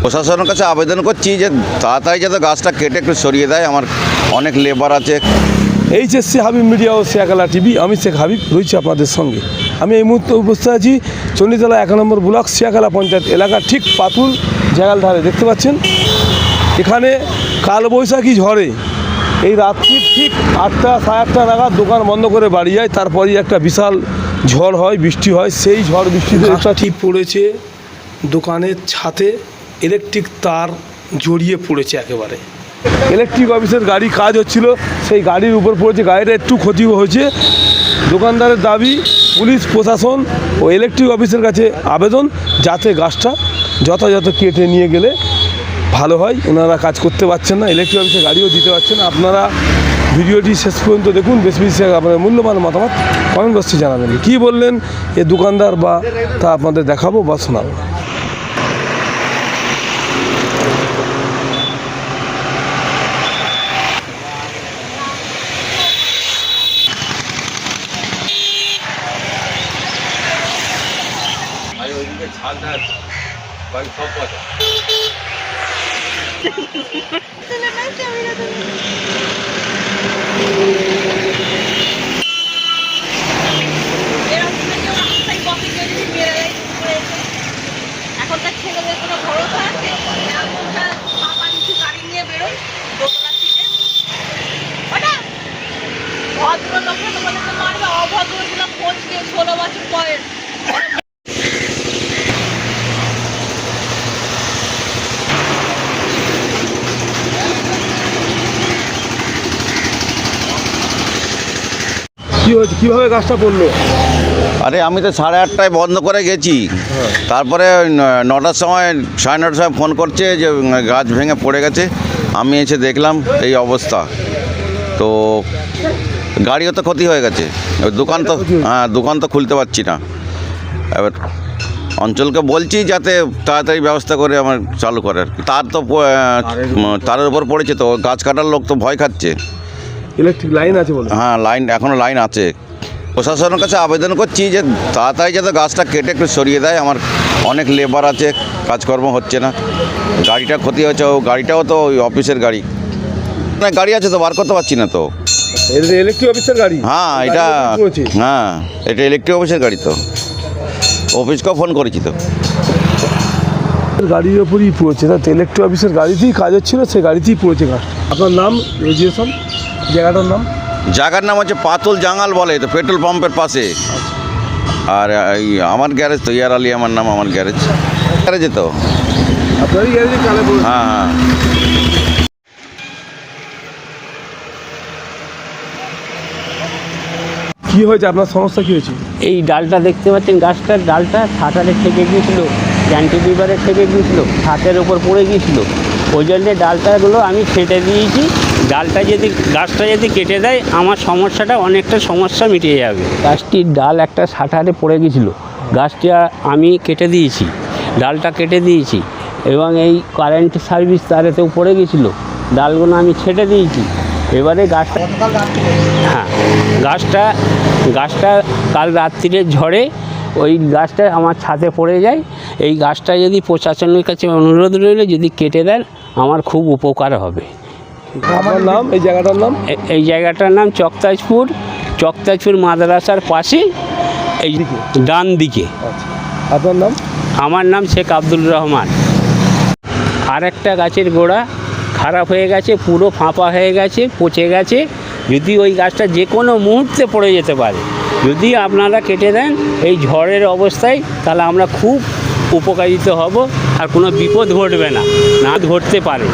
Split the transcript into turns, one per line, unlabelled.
প্রশাসনের কাছে আবেদন করছি যে তাড়াতাড়ি যাতে গাছটা কেটে একটু সরিয়ে দেয়। আমার অনেক লেবার আছে।
এইচএসসি হাবিব মিডিয়া ও শেখালা টিভি, আমি শেখ হাবিব রয়েছি আপনাদের সঙ্গে। আমি এই মুহূর্তে উপস্থিত আছি চণ্ডীতলা 1 নম্বর ব্লক শেখালা পঞ্চায়েত এলাকার ঠিক পাতুল জায়গার ধারে। দেখতে পাচ্ছেন এখানে কালবৈশাখী ঝড়ে এই রাত্রি ঠিক 8টা সাড়ে 8টা নাগাদ দোকান বন্ধ করে বাড়ি যায়। তারপরেই একটা বিশাল ঝড় হয়, বৃষ্টি হয়। সেই ঝড় বৃষ্টিতে একটা ঠিক পড়েছে দোকানের ছাদে, ইলেকট্রিক তার জড়িয়ে পড়েছে একেবারে। ইলেকট্রিক অফিসের গাড়ি কাজ হচ্ছিল, সেই গাড়ির উপর পড়েছে। গাড়িটা একটু ক্ষতি হয়েছে। দোকানদারের দাবি পুলিশ প্রশাসন ও ইলেকট্রিক অফিসের কাছে আবেদন যাতে গাছটা যথাযথ কেটে নিয়ে গেলে ভালো হয়। ওনারা কাজ করতে পারছেন না, ইলেকট্রিক অফিসে গাড়িও দিতে পারছেন না। আপনারা ভিডিওটি শেষ পর্যন্ত দেখুন। বেশি বেশি আপনাদের মূল্যবান মতামত কমেন্ট বক্সে জানাবেন। কী বললেন এ দোকানদার বা তা আপনাদের দেখাবো বা শোনাবো।
এখনকার ছেলেদের কোনো ভরসা আছে? গাড়ি নিয়ে বেরোয় দোতলা থেকে, ওটা ভদ্র লোকরা তোমাদেরকে মারবে, অভদ্রগুলো খোঁজ নিয়ে 16 বছর বয়স।
কী হয়েছে, কীভাবে গাছটা পড়লো?
আরে আমি তো 8:30টায় বন্ধ করে গেছি। তারপরে 9টার সময় 9:30টার সময় ফোন করছে যে গাছ ভেঙে পড়ে গেছে। আমি এসে দেখলাম এই অবস্থা। তো গাড়িও তো ক্ষতি হয়ে গেছে, দোকান তো দোকান তো খুলতে পারছি না। এবার অঞ্চলকে বলছি যাতে তাড়াতাড়ি ব্যবস্থা করে আমার চালু করে। তার তো তারের উপর পড়েছে, তো গাছ কাটার লোক তো ভয় খাচ্ছে।
ইলেকট্রিক লাইন আছে বলে?
হ্যাঁ, লাইন এখনও লাইন আছে। প্রশাসনের কাছে আবেদন করছি যে তাড়াতাড়ি যাতে গাছটা কেটে একটু সরিয়ে দেয়। আমার অনেক লেবার আছে, কাজকর্ম হচ্ছে না। গাড়িটা ক্ষতি হয়েছে, ও গাড়িটাও তো ওই অফিসের গাড়ি। না, গাড়ি আছে তো বার করতে পারছি না তো।
ইলেকট্রিক অফিসের গাড়ি?
হ্যাঁ, এটা ইলেকট্রিক অফিসের গাড়ি। তো অফিসকেও ফোন করেছি তো।
গাড়ির ওপরই পড়েছে, তো ইলেকট্রিক অফিসের গাড়িতেই কাজ হচ্ছিল, সেই গাড়িতেই পড়েছে গাছটা। আপনার নাম, রেজিস্ট্রেশন, জায়গাটার নাম?
জায়গার নাম হচ্ছে পাতুল জাঙ্গাল বলে, তো পেট্রোল পাম্পের পাশে। আর এই আমার গ্যারেজ তো ইয়ার আলী আমার নাম, আমার গ্যারেজে তো
আপনারই গ্যারেজে কালে পড়েছে?
হ্যাঁ হ্যাঁ।
কী হয়েছে, আপনার সমস্যা কী হয়েছে?
এই ডালটা দেখতে পাচ্ছেন, গাছটার ডালটা ছাতারে ঠেকে গিয়েছিলো, ক্যান্টিলিভারে ঠেকে গিয়েছিলো, ছাতের ওপর পড়ে গিয়েছিলো। ওই জন্যে ডালটাগুলো আমি কেটে দিয়েছি। গাছটা যদি কেটে দেয় আমার সমস্যাটা, অনেকটা সমস্যা মিটে যাবে। গাছটির ডাল একটা ছাতারে পড়ে গিয়েছিলো, গাছটা আমি কেটে দিয়েছি, ডালটা কেটে দিয়েছি। এবং এই কারেন্ট সার্ভিস তারেতেও পড়ে গিয়েছিলো, ডালগুলো আমি ছেটে দিয়েছি। এবারে গাছটা কাল রাত্রিরে ঝড়ে ওই গাছটা আমার ছাদে পড়ে যায়। এই গাছটা যদি প্রশাসনের কাছে অনুরোধ রইল, যদি কেটে দেন আমার খুব উপকার হবে।
আমার নাম, এই জায়গাটার নাম?
এই জায়গাটার নাম চকতাজপুর মাদ্রাসার পাশে, এই ডান দিকে।
আপনার নাম?
আমার নাম শেখ আব্দুল রহমান। আর একটা গাছের গোড়া খারাপ হয়ে গেছে, পুরো ফাঁপা হয়ে গেছে, পচে গেছে। যদি ওই গাছটা যে কোনো মুহূর্তে পড়ে যেতে পারে, যদি আপনারা কেটে দেন এই ঝড়ের অবস্থায়, তাহলে আমরা খুব উপকারিত হব, আর কোনো বিপদ ঘটবে না, ঘটতে পারে।